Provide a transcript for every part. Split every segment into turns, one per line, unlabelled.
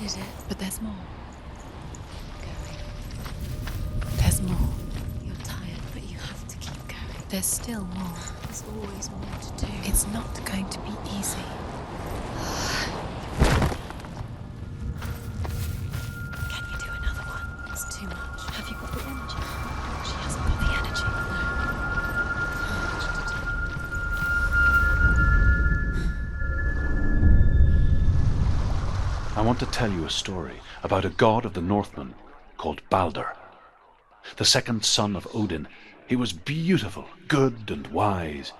did it.
But there's more.
Going.
There's more.
You're tired, but you have to keep going.
There's still more.
There's always more to do.
It's not going to be easy.
Can you do another one? It's too much.
Have you got the energy? She hasn't got the energy.
I want to tell you a story about a god of the Northmen called Balder. The second son of Odin, he was beautiful, good and wise.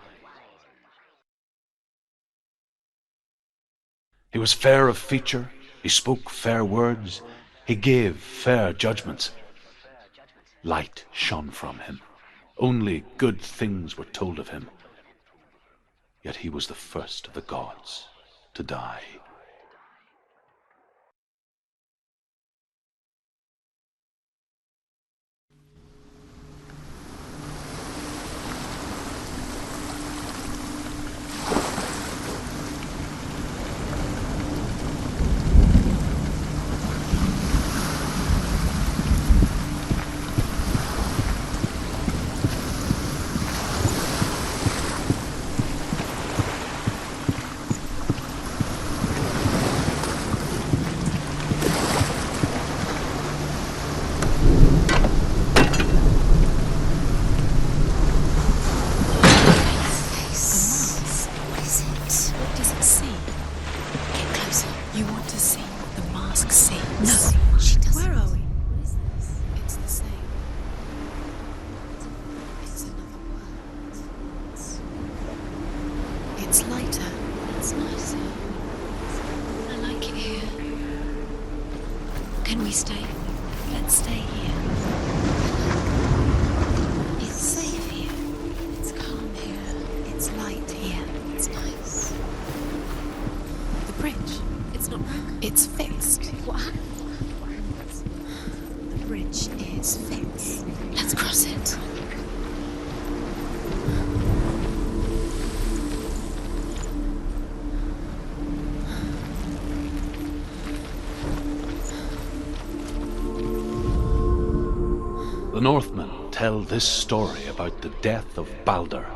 He was fair of feature, he spoke fair words, he gave fair judgments. Light shone from him. Only good things were told of him. Yet he was the first of the gods to die. The Northmen tell this story about the death of Balder.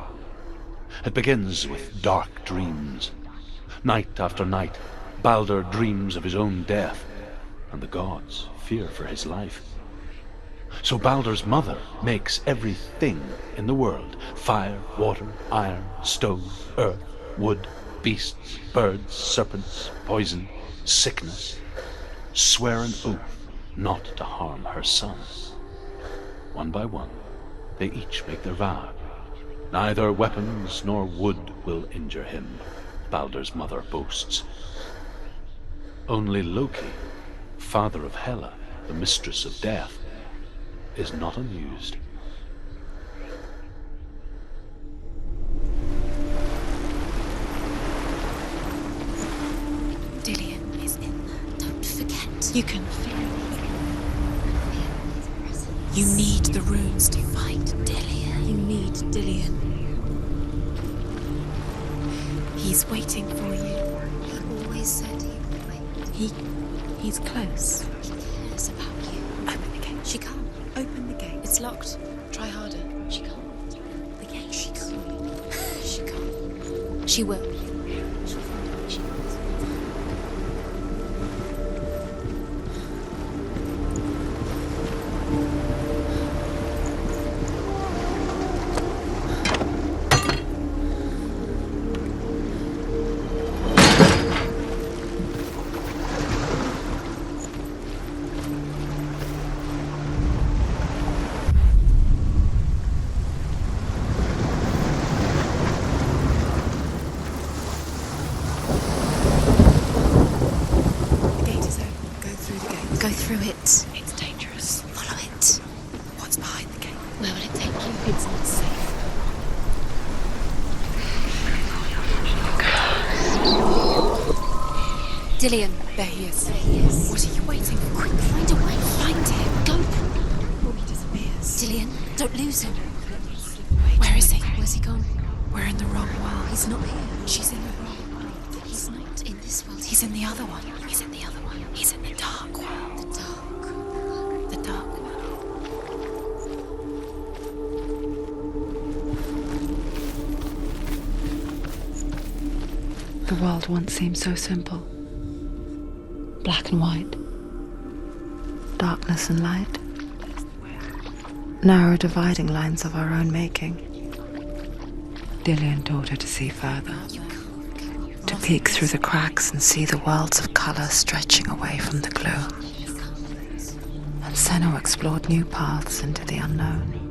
It begins with dark dreams. Night after night, Balder dreams of his own death, and the gods fear for his life. So Balder's mother makes everything in the world, fire, water, iron, stone, earth, wood, beasts, birds, serpents, poison, sickness, swear an oath not to harm her son. One by one, they each make their vow. Neither weapons nor wood will injure him, Balder's mother boasts. Only Loki, father of Hela, the mistress of death, is not amused.
Dillion is in there. Don't forget.
You can feel it. You need the runes to fight Dillion. You need Dillion. He's waiting for you.
He always said he would wait.
He's close.
He cares about you.
Open the gate.
She can't.
Open the gate. It's locked. Try harder.
She can't. The gate. She can't. She can't. She will. She'll find out. She will. Go through it.
It's dangerous.
Follow it.
What's behind the gate?
Where will it take you?
It's not safe.
Dillion.
There he is.
There he is.
What are you waiting for?
Quick, find a way. Find him. Go.
Before he disappears.
Dillion, don't lose him.
Where is he?
Where's he gone?
We're in the wrong world.
He's not here.
She's in the wrong world.
He's not in this world.
He's in the other one. He's in the other one. He's in the dark world. The dark world.
The world once seemed so simple. Black and white. Darkness and light. Narrow dividing lines of our own making. Dillian taught her to see further. To peek through the cracks and see the worlds of color stretching away from the glue. And Senua explored new paths into the unknown.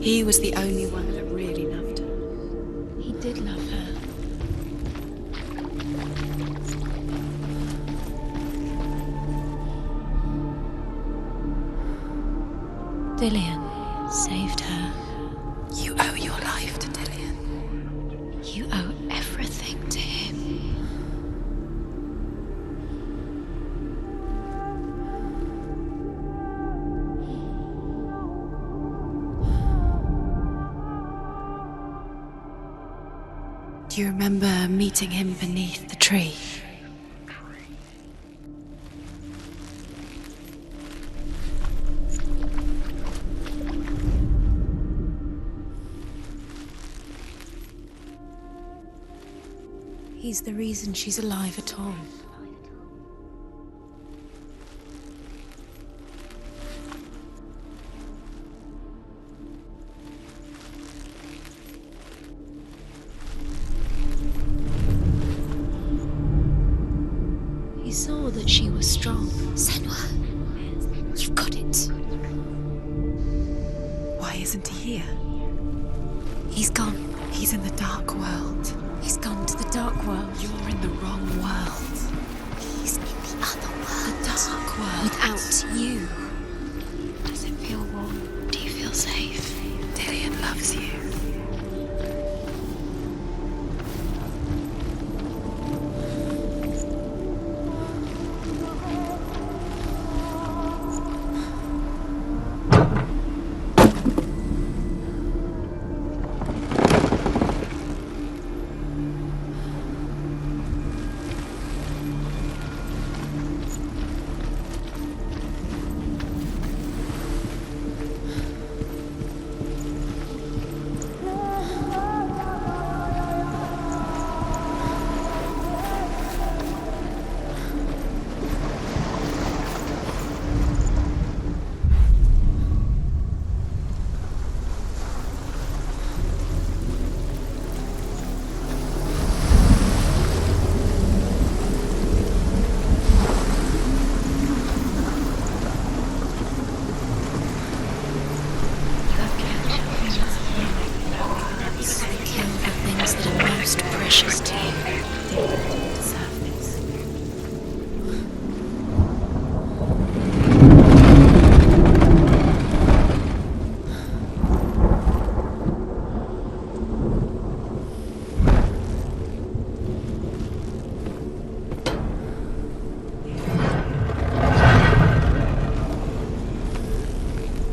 He was the only one that really loved her. He did love her. Dillian saved her.
You owe your life to Dillian.
You owe everything to him. Do you remember meeting him beneath the tree? He's the reason she's alive at all. He saw that she was strong.
Senua, you've got it.
Why isn't he here?
He's gone.
He's in the dark world.
He's gone to the dark world.
You're in the wrong world.
He's in the other world.
The dark world.
Without you.
Does it feel warm? Do you feel safe?
Dillian loves you.
Kill the things that are most precious to you.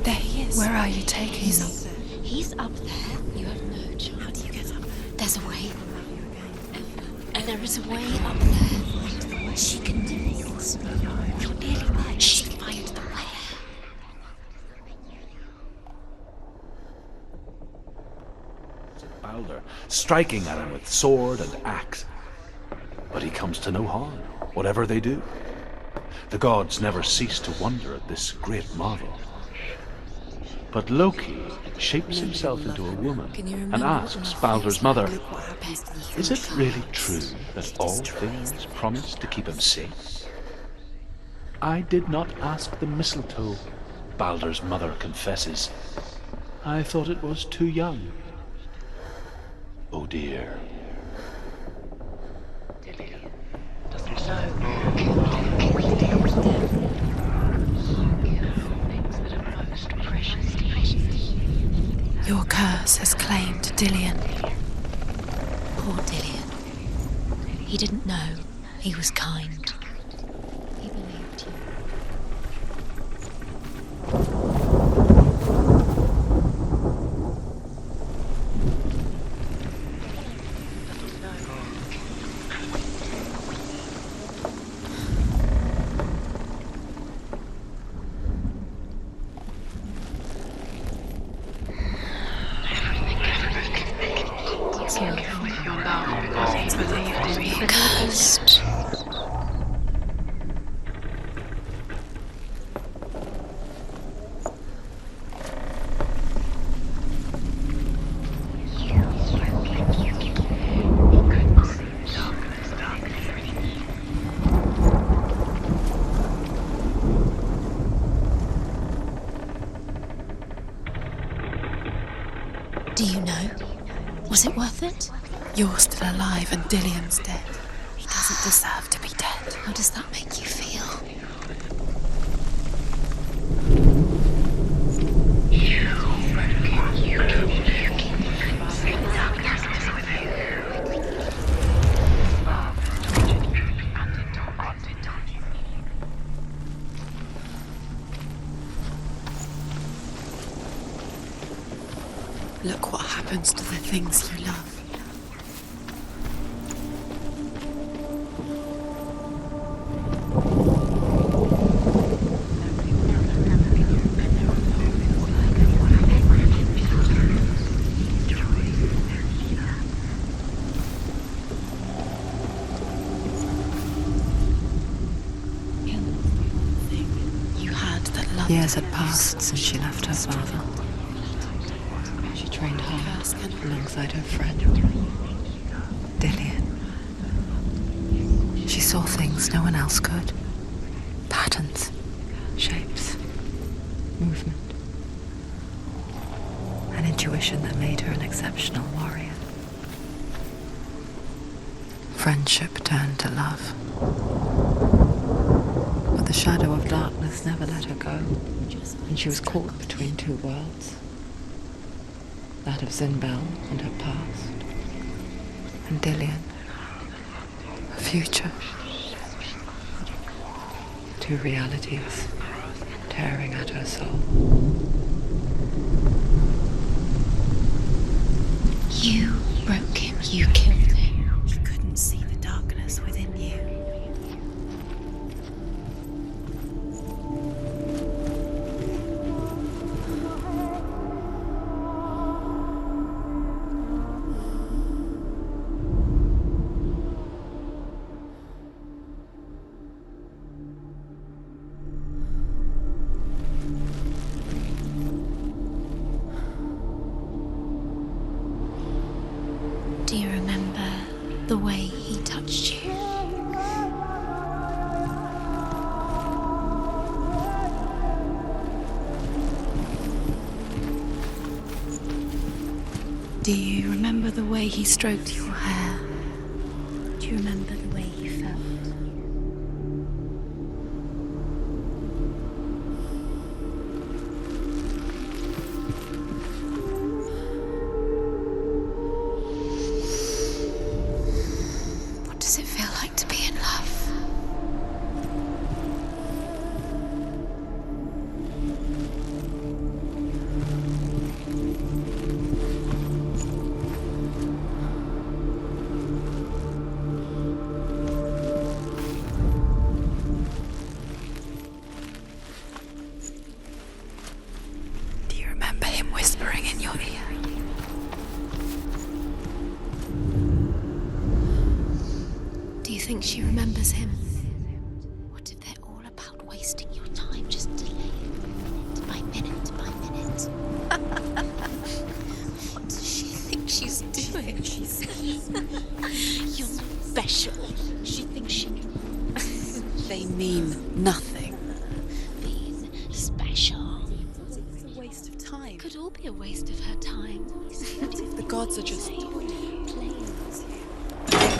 There he is. Where are you taking me?
He's up there. You have no choice.
How do you get up there?
There's a way. There is a way up there. She can do this. You're nearly right. She can find the way.
Balder, striking at him with sword and axe. But he comes to no harm, whatever they do. The gods never cease to wonder at this great marvel. But Loki shapes himself into a woman and asks Balder's mother, is it really true that all things promise to keep him safe? I did not ask the mistletoe, Balder's mother confesses. I thought it was too young. Oh dear.
Dillian.
Dillian.
Poor Dillian. He didn't know. He was kind. He believed you. Cursed. Do you know? Was it worth it?
You're still alive and Dillian's dead. He doesn't deserve to be dead.
How does that make you feel?
Look what happens to the things you love. You had that love.
Years had passed since she left her father. She trained hard alongside her friend, Dillian. She saw things no one else could. Patterns, shapes, movement. An intuition that made her an exceptional warrior. Friendship turned to love. But the shadow of darkness never let her go, and she was caught between two worlds. That of Zinbel and her past, and Dillian, her future. Two realities tearing at her soul.
You broke him. You killed him.
He couldn't see the darkness within you.
Do you remember the way he touched you?
Do you remember the way he stroked your hair?
Do you remember the way he felt? What does it feel like to be in love?
Do you remember him whispering in your ear?
Do you think she remembers him? What if they're all about wasting your time, just delaying minute by minute by minute? What does she think she's doing? You're special. She thinks she
They mean nothing.
being special.
It's a waste of time.
Could all be a waste of her time.
The gods are just
Playing with you.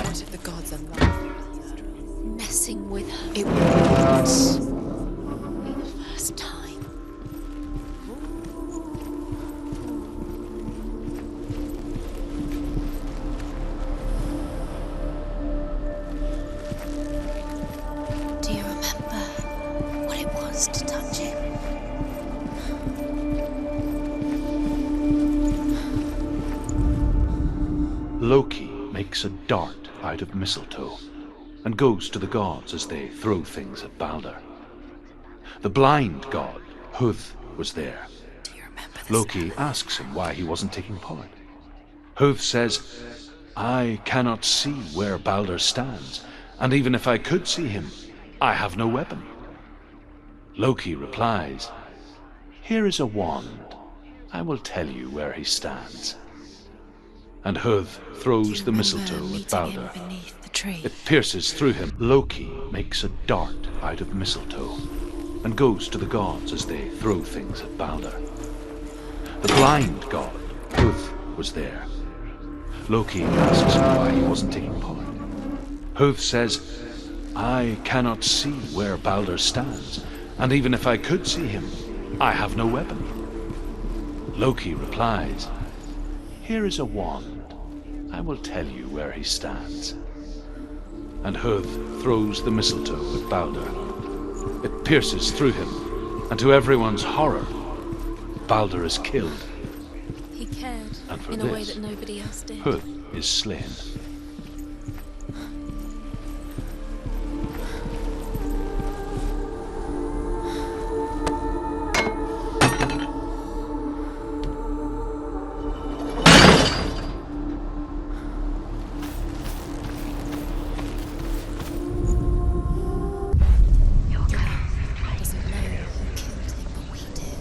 What if the gods are lying?
Messing with her.
It would.
Be the first time. refuse to touch it.
Loki makes a dart out of mistletoe and goes to the gods as they throw things at Balder. The blind god, Huth, was there.
Do you remember this?
Loki asks him why he wasn't taking part. Huth says, "I cannot see where Balder stands, and even if I could see him, I have no weapon." Loki replies, "Here is a wand. I will tell you where he stands." And Huth throws the mistletoe at Balder.
Beneath the tree.
It pierces through him. Loki makes a dart out of mistletoe and goes to the gods as they throw things at Balder. The blind god, Huth, was there. Loki asks him why he wasn't taking part. Huth says, "I cannot see where Balder stands, and even if I could see him, I have no weapon." Loki replies, "Here is a wand. I will tell you where he stands." And Huth throws the mistletoe at Balder. It pierces through him, and to everyone's horror, Balder is killed.
He cared
And for
in a way
this,
that nobody else did.
Huth is slain.
Doesn't know who killed him, but we do.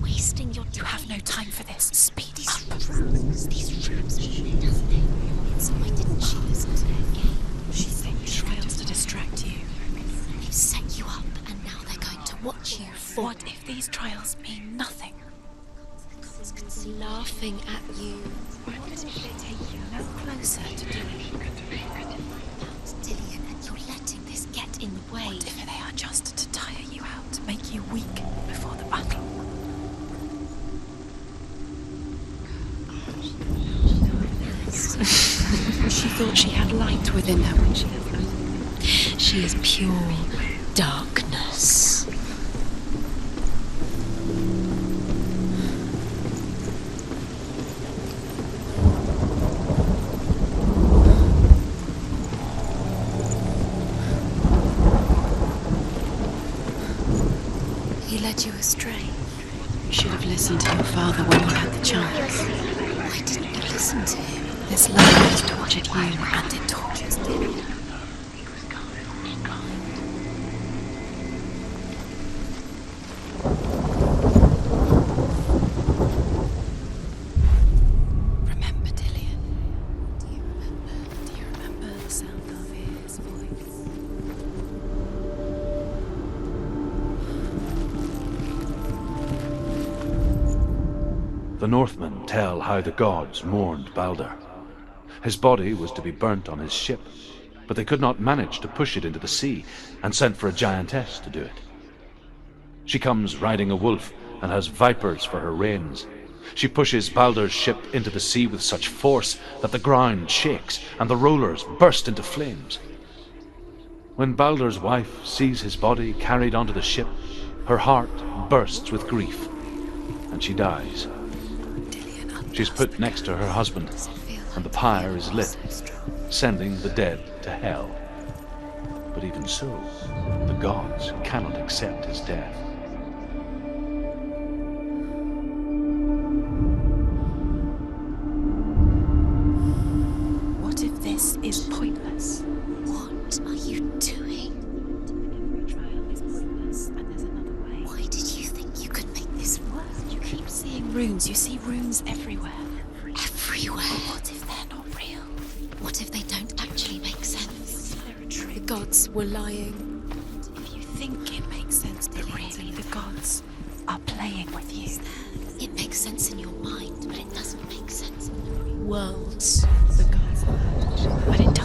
Wasting your time.
You have no time for this. Speed
These
up.
runes mean nothing. So why didn't she listen to their game?
She sent trials to distract you.
They've set you up, and now they're going to watch you fall.
What if these trials mean nothing?
The gods can see laughing at you.
What if they take you no closer to doing?
Dillian, and you're letting this get in the way.
What if they are just to tire you out, to make you weak before the battle? She thought she had light within her when she left us.
She is pure darkness. He led you astray.
You should have listened to your father when you had the chance.
Why didn't you listen to him?
This love has tortured you, and it tortures me. Remember, Dillian? Do you remember? Do you remember the sound of his voice?
The Northmen tell how the gods mourned Balder. His body was to be burnt on his ship, but they could not manage to push it into the sea, and sent for a giantess to do it. She comes riding a wolf and has vipers for her reins. She pushes Balder's ship into the sea with such force that the ground shakes and the rollers burst into flames. When Balder's wife sees his body carried onto the ship, her heart bursts with grief, and she dies. She's put next to her husband, and the pyre is lit, sending the dead to hell. But even so, the gods cannot accept his death.
What if this is pointless?
What are you doing?
Every trial is pointless, and there's another way.
Why did you think you could make this work?
You keep seeing runes. You see runes everywhere.
Everywhere.
What if they're not real?
What if they don't actually make sense?
They're a
The
trick.
gods were lying.
If you think it makes sense, but really the gods are playing with you.
It makes sense in your mind, but it doesn't make sense in the real world.
The gods are, but it doesn't.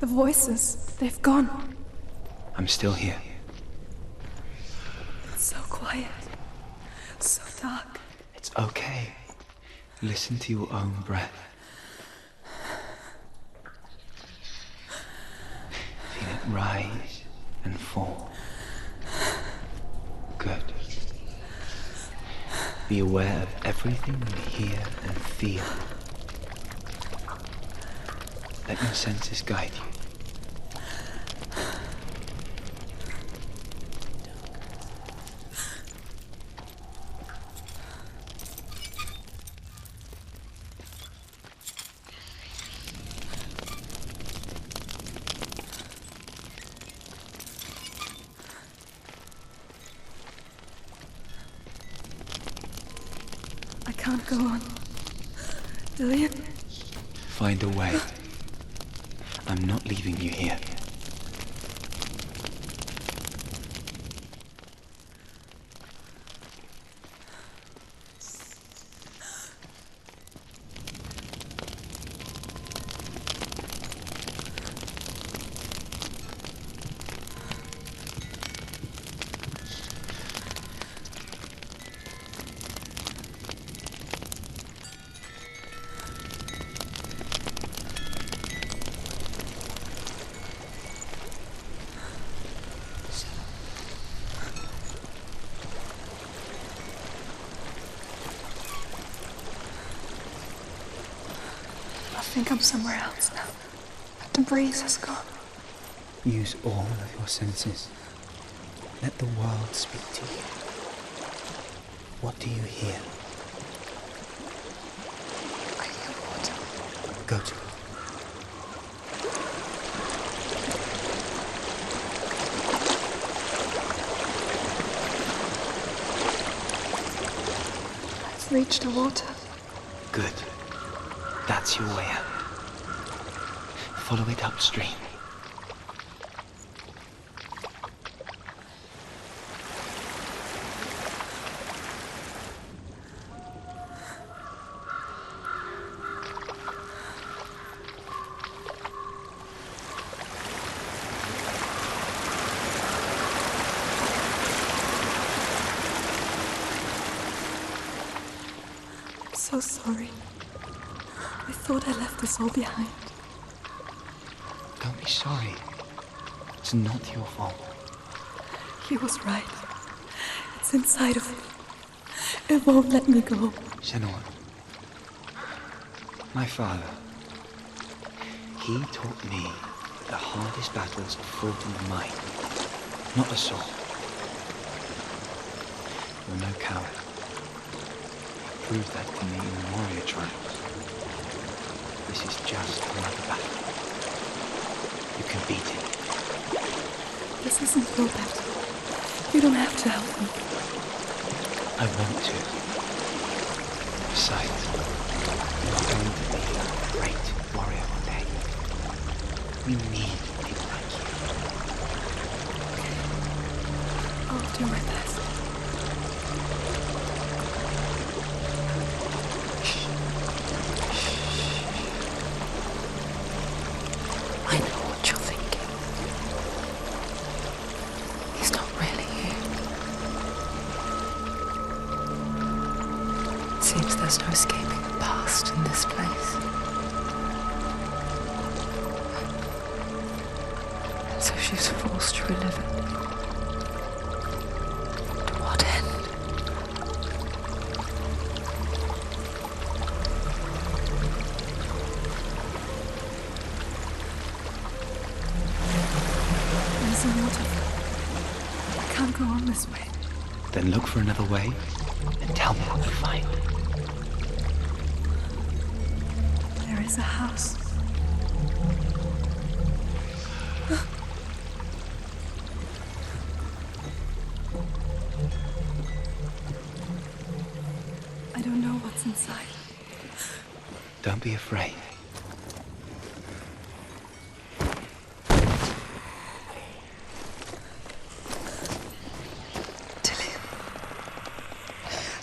The voices, they've gone.
I'm still here.
It's so quiet. So dark.
It's okay. Listen to your own breath. Feel it rise and fall. Good. Be aware of everything you hear and feel. Let your senses guide you.
I can't go on. Dillian?
Find a way. I'm not leaving you here.
I think I'm somewhere else now. The breeze has gone.
Use all of your senses. Let the world speak to you. What do you hear?
I hear water.
Go to it.
I've reached the water.
Good. That's your way out. Follow it upstream.
So sorry. I thought I left this all behind.
Don't be sorry. It's not your fault.
He was right. It's inside of me. It won't let me go.
Senua. My father. He taught me that the hardest battles are fought in the mind, not the soul. You're no coward. You proved that to me in the warrior trials. This is just another battle. You can beat it.
This isn't your battle. You don't have to help me.
I want to. Besides, you're going to be a great warrior one day. We need people like you.
I'll do my best.
I know what you're thinking. He's not really here. It seems there's no escaping the past in this place. And so she's forced to relive it. To what end?
There's a waterfall. I can't go on this way.
Then look for another way and tell me what you find.
There is a house. I don't know what's inside.
Don't be afraid.
Dillian,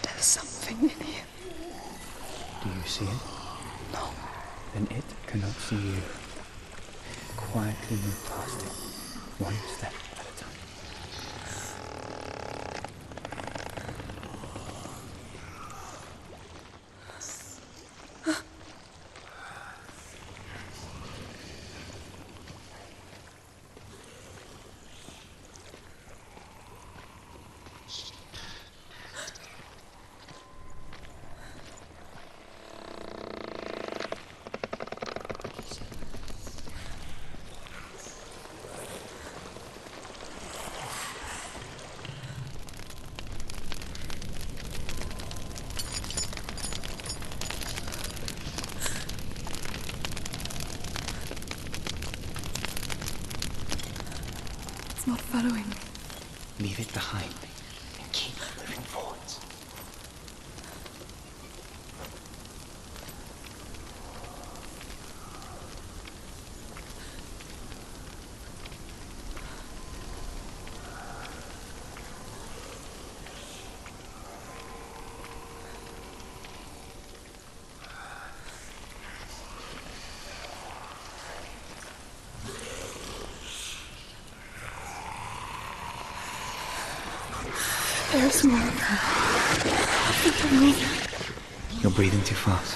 there's something in here.
Do you see it?
No.
Then it cannot see you. quietly move past it, one step at a time.
It's not following.
Leave it behind and keep moving forwards.
There's more of her. I think I'm moving.
You're breathing too fast.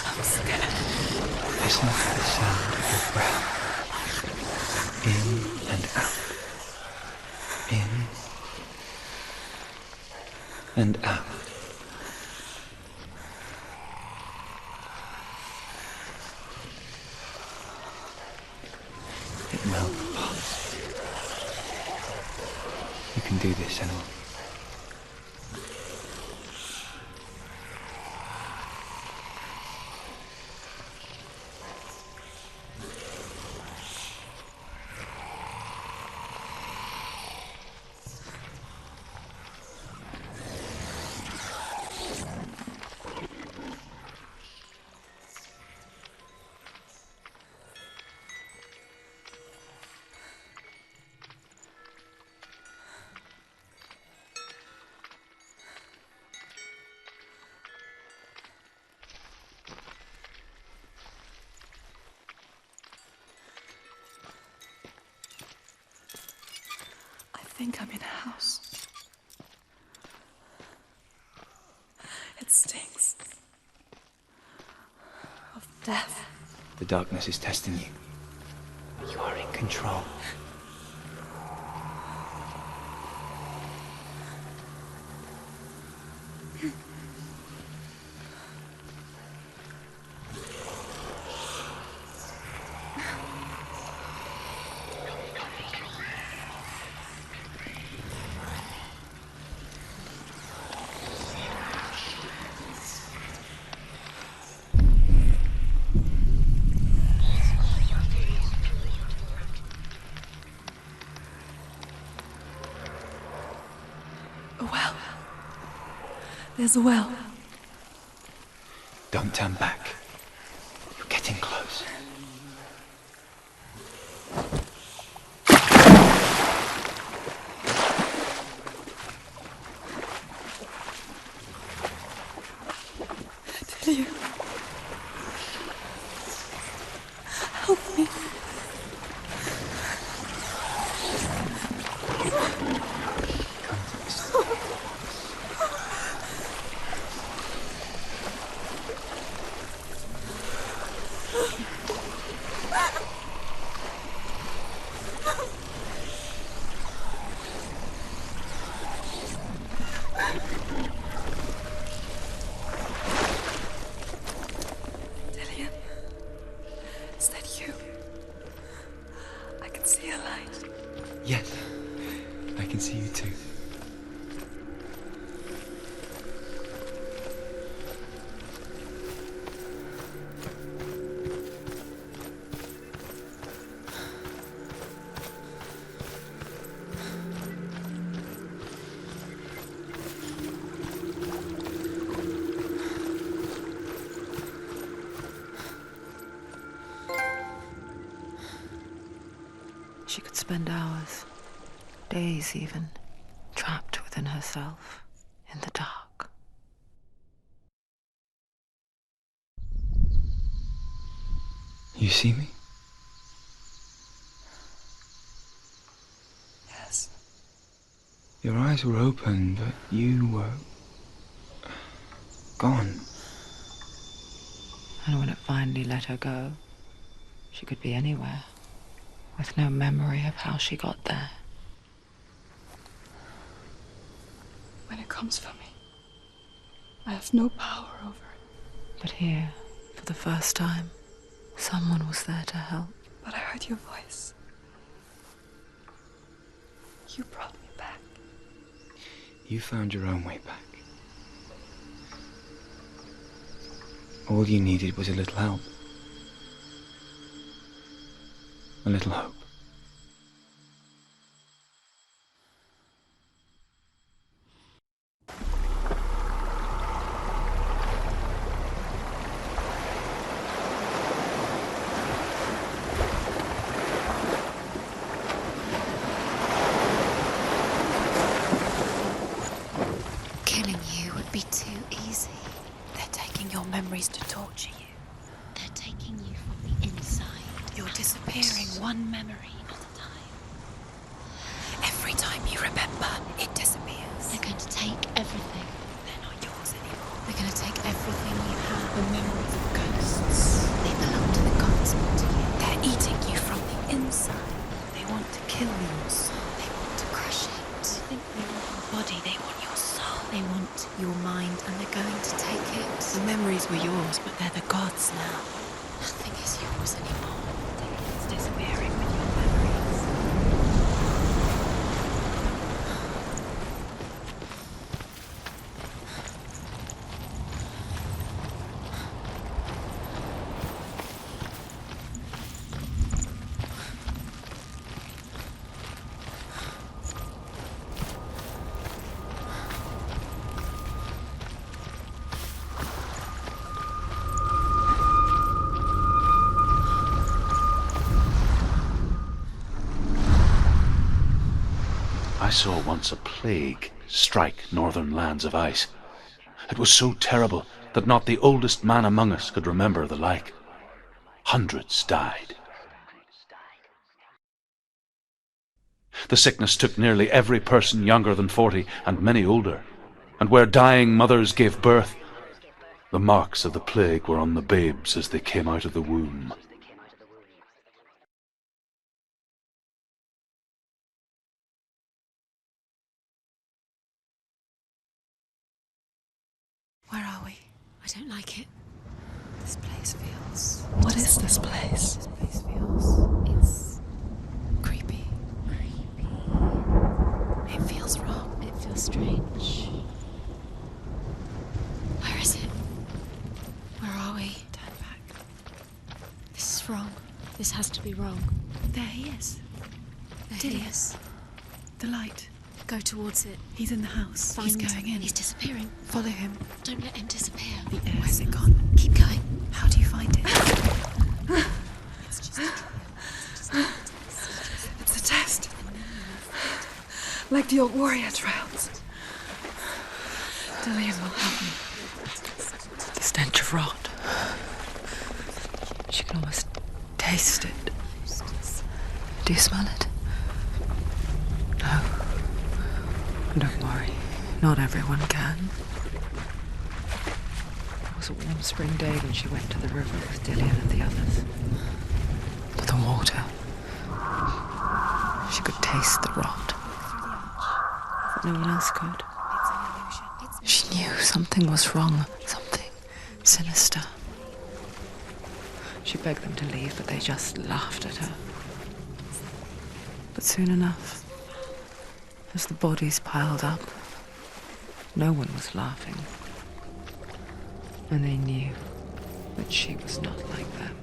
I'm scared.
Listen to the sound of your breath. In and out. In and out. It will pass. You can do this, Senua.
I think I'm in a house. It stinks. Of death.
The darkness is testing you. You are in control.
A well. There's a well.
Don't turn back. You're getting close.
Delia. Help me.
Come to this.
Delia. Is that you? I can see a light.
Yes, I can see you too.
She could spend hours, days even, trapped within herself, in the dark.
You see me?
Yes.
Your eyes were open, but you were gone.
And when it finally let her go, she could be anywhere, with no memory of how she got there.
When it comes for me, I have no power over it.
But here, for the first time, someone was there to help.
But I heard your voice. You brought me back.
You found your own way back. All you needed was a little help. A little hope.
Killing you would be too easy.
They're taking your memories to torture you.
They're taking you from the inside.
You're disappearing one memory at a time. Every time you remember, it disappears.
They're going to take everything.
They're not yours anymore.
They're going to take everything you have.
The memories of ghosts.
They belong to the gods, not to you.
They're eating you from the inside. They want to kill your soul.
They want to crush it.
They think they want your body, they want your soul.
They want your mind, and they're going to take it.
The memories were yours, but they're the gods now.
Nothing is yours anymore.
It's disappearing with your memories.
I saw once a plague strike northern lands of ice. It was so terrible that not the oldest man among us could remember the like. Hundreds died. The sickness took nearly every person younger than 40 and many older, and where dying mothers gave birth, the marks of the plague were on the babes as they came out of the womb.
Where are we? I don't like it.
This place feels... What is this place?
This place feels... It's... creepy. It feels wrong. It feels strange. Where is it? Where are we?
Turn back.
This is wrong. This has to be wrong.
There he is.
There
Did
he
he?
is.
The light.
Go towards it.
He's in the house. He's going in.
He's disappearing.
Follow him.
Don't let him disappear.
The air. Where's it gone?
Keep going.
How do you find it?
It's just a trial.
It's a test. Like the old warrior trials. Dillian will help me.
The stench of rot. She can almost taste it. Do you smell it? No. Don't worry. Not everyone can. It was a warm spring day when she went to the river with Dillian and the others. But the water. She could taste the rot. But no one else could. She knew something was wrong. Something sinister. She begged them to leave, but they just laughed at her. But soon enough, as the bodies piled up, no one was laughing. And they knew that she was not like them.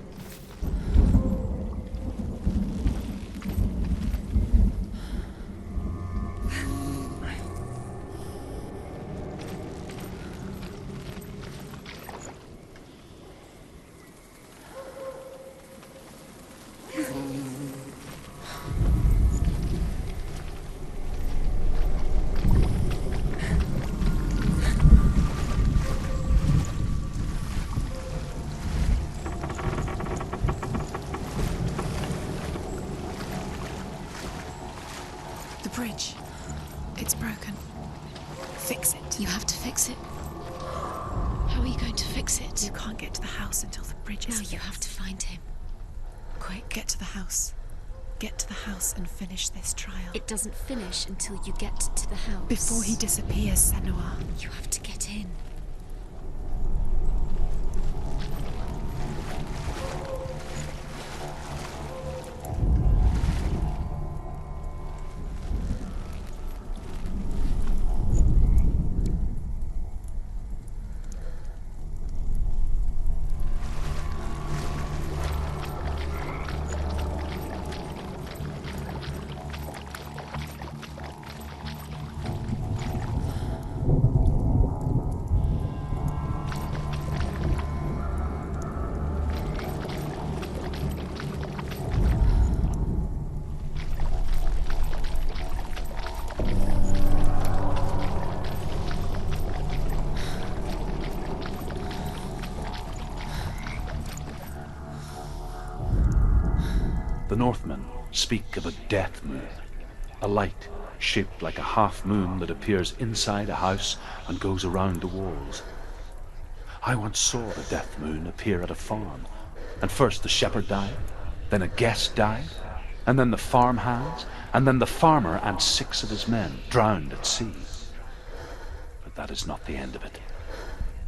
bridge. It's broken. Fix it.
You have to fix it. How are you going to fix it?
You can't get to the house until the bridge is
No,
fixed.
you have to find him. Quick.
Get to the house. Get to the house and finish this trial.
It doesn't finish until you get to the house.
Before he disappears, Senua.
You have to get in.
The Northmen speak of a death moon, a light shaped like a half moon that appears inside a house and goes around the walls. I once saw a death moon appear at a farm, and first the shepherd died, then a guest died, and then the farmhands, and then the farmer and 6 of his men drowned at sea. But that is not the end of it,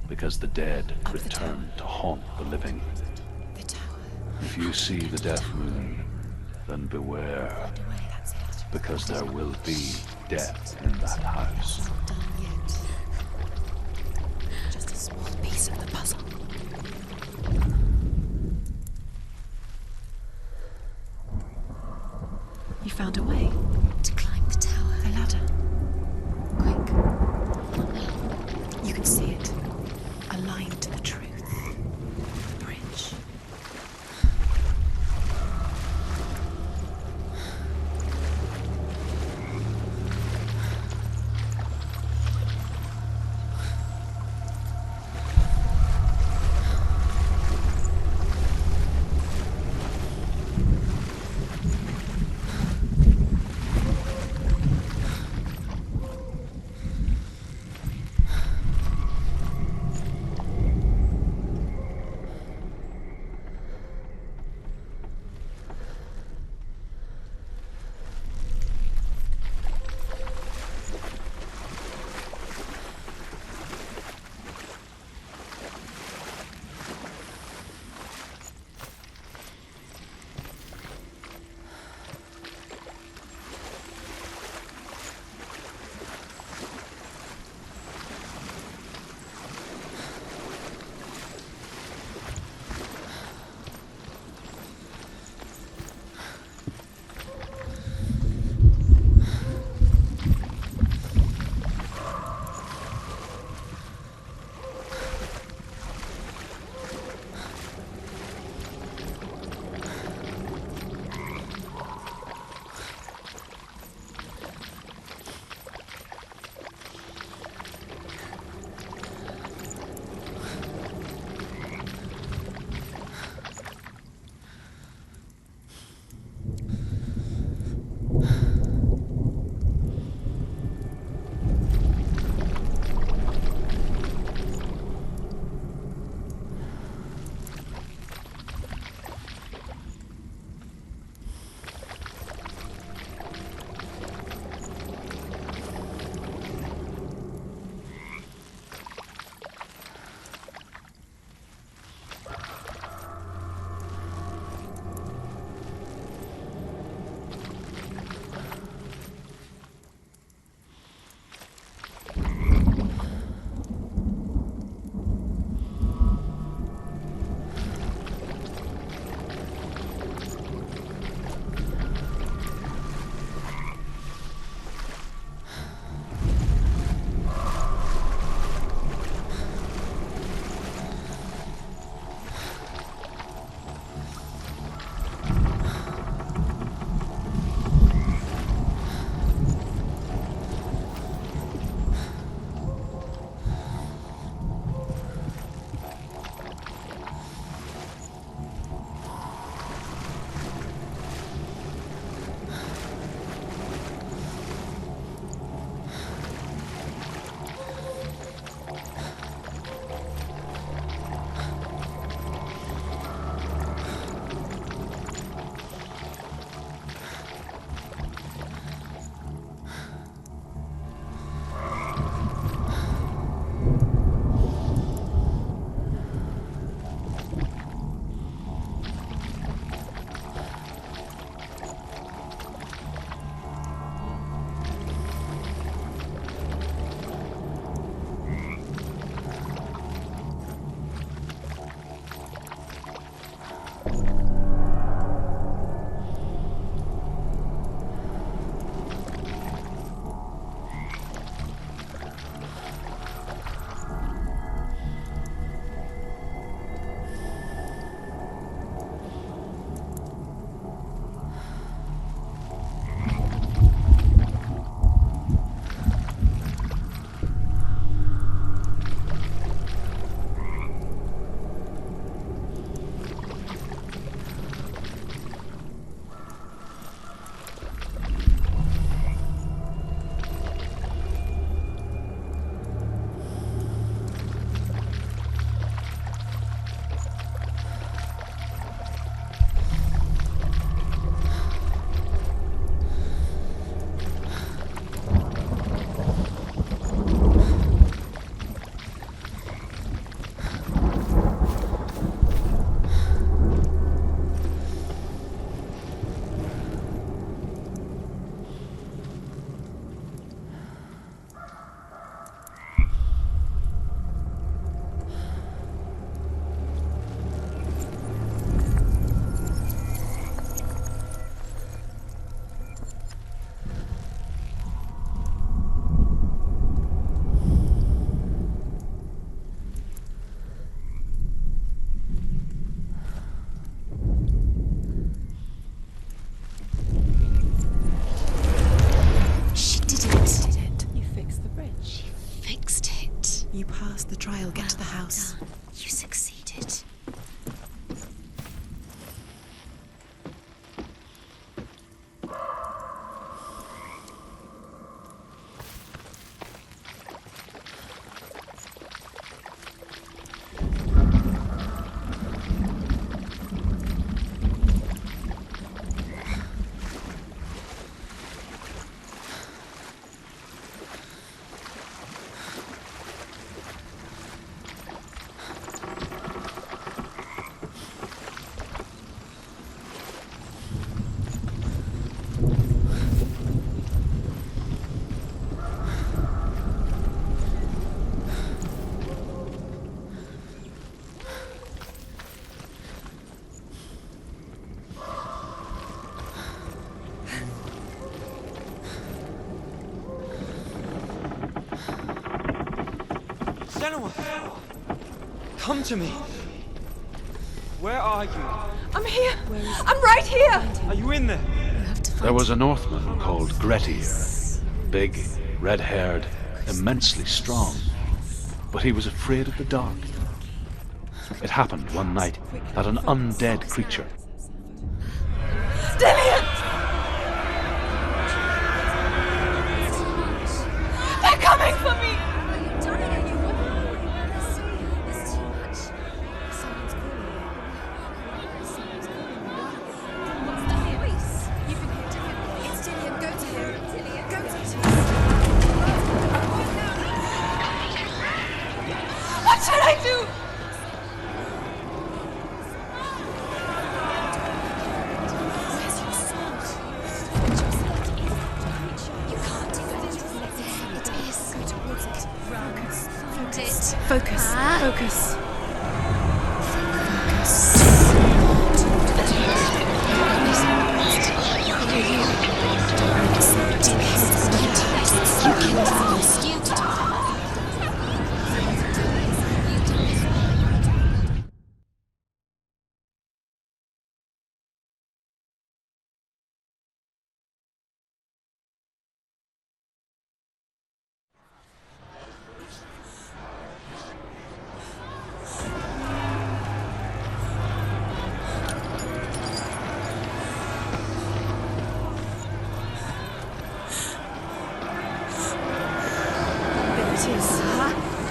because the dead return to haunt the living.
The tower.
If you see the death moon, then beware,
That's it.
because there will be death in that house.
Not done yet. Just a small piece of the puzzle. You found a way.
To climb the tower.
The ladder.
Quick.
You can see it. Aligned to the truth. The bridge. The trial, get to the house.
Done. You succeeded.
Senua! Come to me! Where are you?
I'm here! I'm right here!
Are you in there?
You have to find
There was a Northman called Grettir. Big, red-haired, immensely strong. But he was afraid of the dark. It happened one night that an undead creature...
Dillian! They're coming for me! What should I do? Focus. Focus.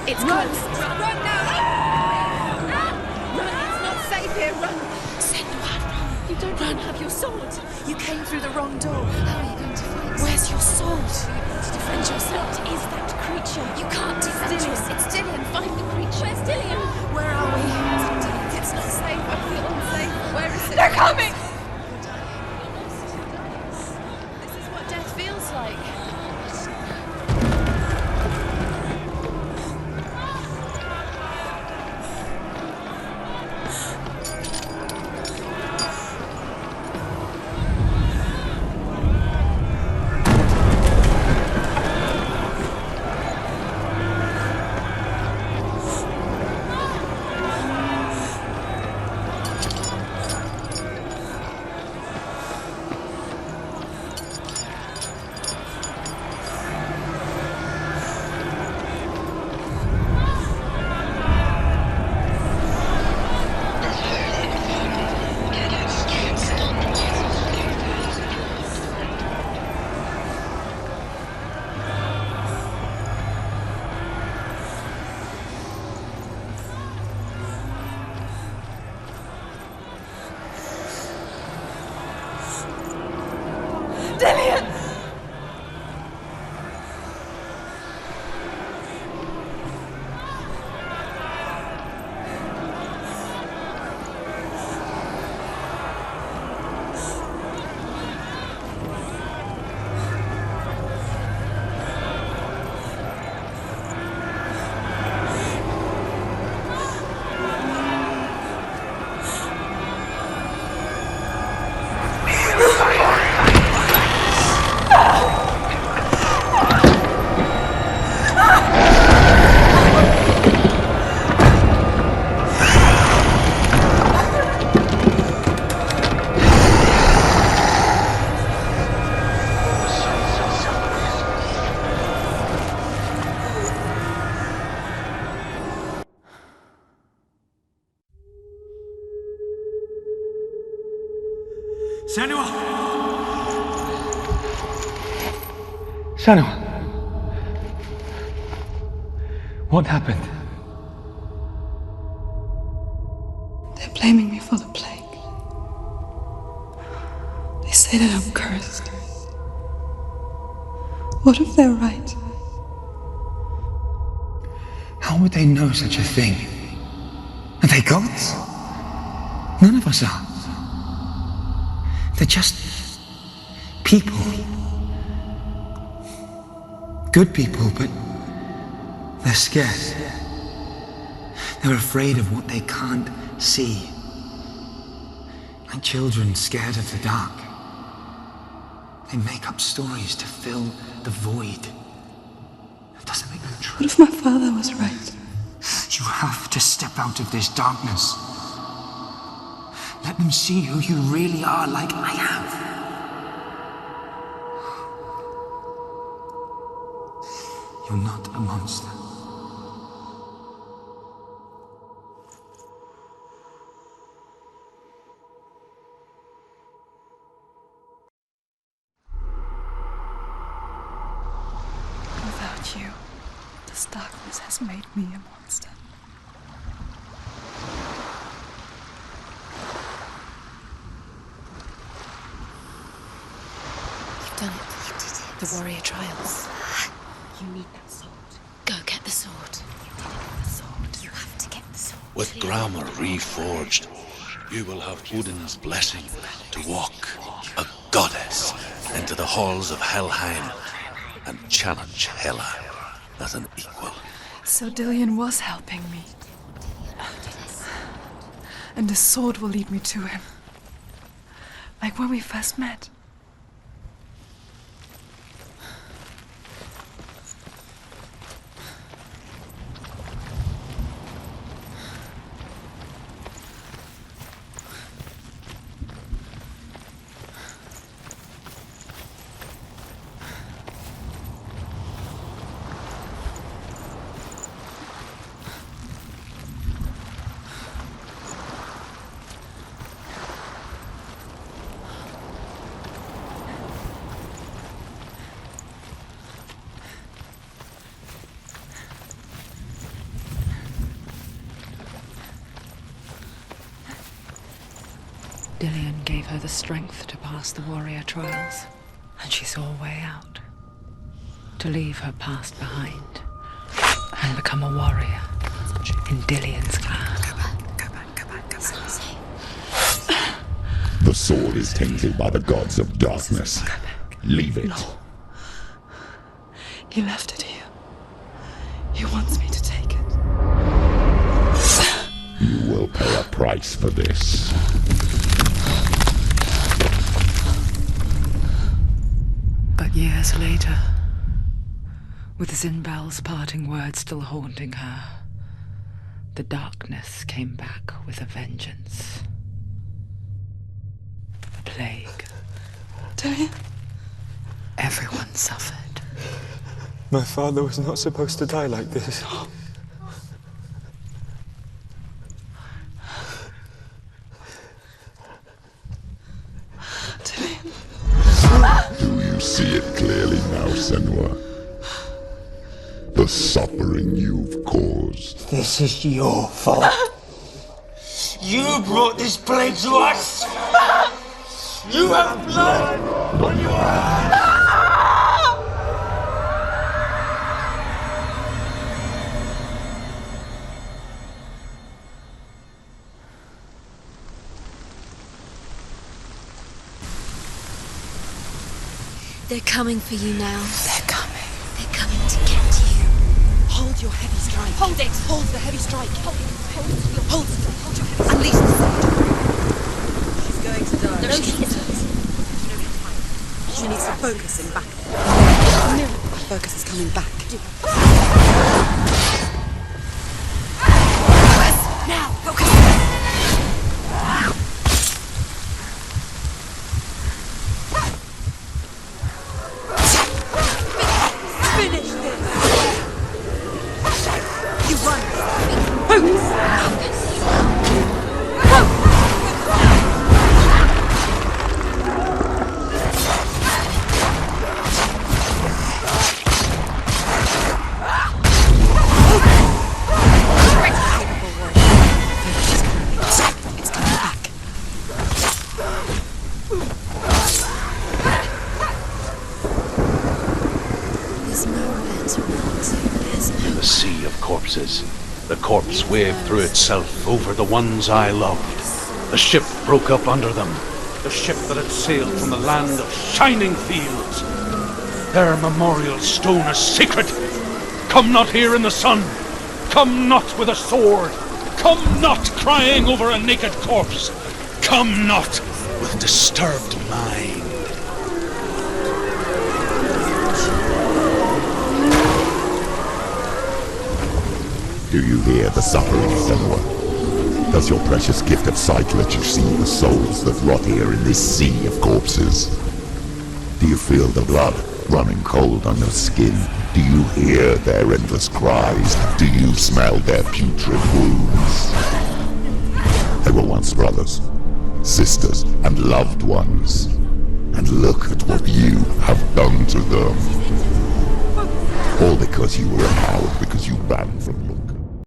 It's close. Run now! Run! It's not safe here. Run! Senua, run! You don't have your sword. You came through the wrong door. How are you going to fight? Where's your sword? To defend yourself. What is that creature? You can't defend yourself. It's Dillian. Find the creature. Where's Dillian? Where are we? It's not safe. I feel unsafe. Where is it? They're coming! This is what death feels like. Dillian!
Senua! Senua! What happened?
They're blaming me for the plague. They say that I'm cursed. What if they're right?
How would they know such a thing? Are they gods? None of us are. They're just people. Good people, but they're scared. They're afraid of what they can't see. Like children scared of the dark. They make up stories to fill the void. That doesn't make them true.
What if my father was right?
You have to step out of this darkness. Let them see who you really are, like I have. You're not a monster.
Without you, this darkness has made me a monster.
You've done it. You did it. The warrior trials. You need that sword. Go get the sword. You did it with the sword. You have to get the sword.
With grammar reforged, you will have Odin's blessing to walk, a goddess, into the halls of Helheim and challenge Hela as an equal.
So Dillian was helping me. And the sword will lead me to him. Like when we first met.
Dillian gave her the strength to pass the warrior trials, and she saw a way out. To leave her past behind and become a warrior in Dillian's clan.
The sword is tainted by the gods of darkness. Leave it.
No. He left it here. He wants me to take it.
You will pay a price for this.
But years later, with Zinbal's parting words still haunting her, the darkness came back with a vengeance. A plague.
Dillian?
Everyone suffered.
My father was not supposed to die like this.
Do you see it clearly now, Senua? The suffering you've caused.
This is your fault. You brought this plague to us!
You have blood on your hands!
They're coming for you now.
They're coming.
They're coming to get you.
Hold your heavy strike.
Hold it!
Hold the heavy strike.
Hold it!
Hold it.
Hold your head.
Unleash the sword. She's going to die.
No, she isn't.
She needs to focus in back. Our focus is coming back.
Now, focus!
Finish this! You run! Focus!
There's nowhere to run to. There's no.
The sea of corpses. The corpse waved through itself over the ones I loved. The ship broke up under them. The ship that had sailed from the land of shining fields. Their memorial stone is sacred. Come not here in the sun. Come not with a sword. Come not crying over a naked corpse. Come not with disturbed mind.
Do you hear the suffering, Senua? Does your precious gift of sight let you see the souls that rot here in this sea of corpses? Do you feel the blood running cold on your skin? Do you hear their endless cries? Do you smell their putrid wounds? They were once brothers, sisters, and loved ones. And look at what you have done to them. All because you were empowered, because you ran from